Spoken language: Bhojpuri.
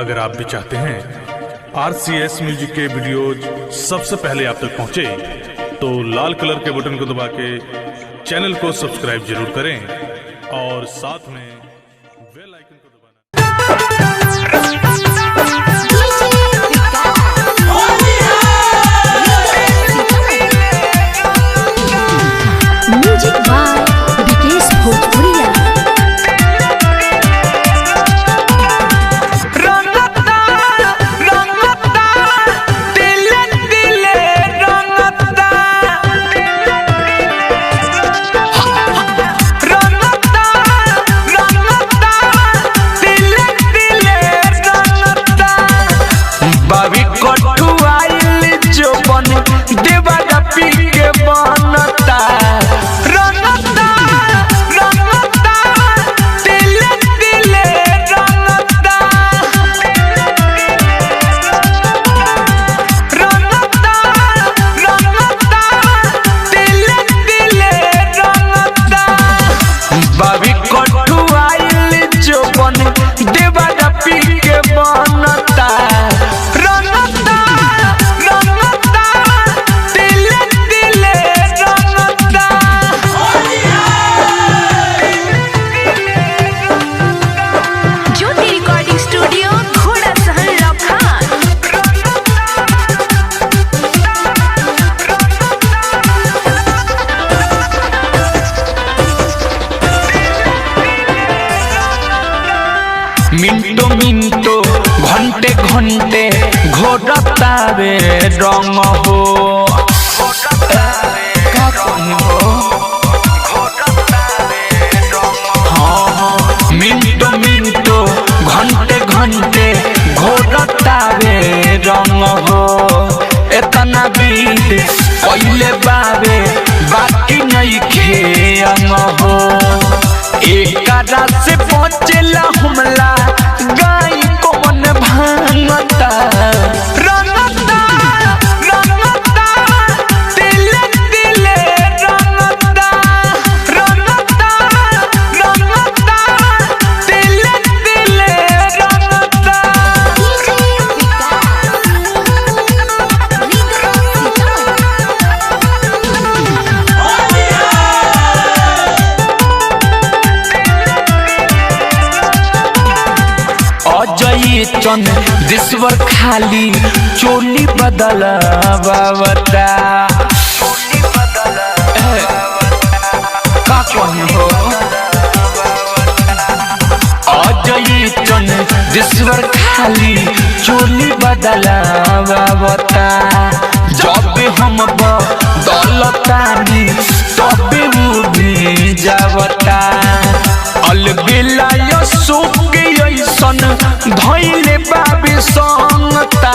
अगर आप भी चाहते हैं RCS म्यूजिक के वीडियोज सबसे पहले आप तक पहुंचे तो लाल कलर के बटन को दबा के चैनल को सब्सक्राइब जरूर करें और साथ में बेल आइकन को दबाना। म्यूजिक बाय विकेश भोजपुरिया। मिंटो मिंटो घंटे घंटे घोरतावे रंग हो मिंटो मिंटो घंटे घंटे घोरतावे रंग हो इतना बीत पहले बावे बाकी नहीं खेंग हो एक से पहुंचेला हमला गाय कौन भांगता रंगता रंगता दिले दिले रंगता रंगता रंगता दिले दिले रंगता। अजय चंद दिश्वर खाली चोली बदला बाबता का कहीं हो अजय चंद दिश्वर खाली चोली बदला बाबता जब हम बदलतानी तब वो भी जावता अलबेला सुख ऐसन धैले बाबे संगता।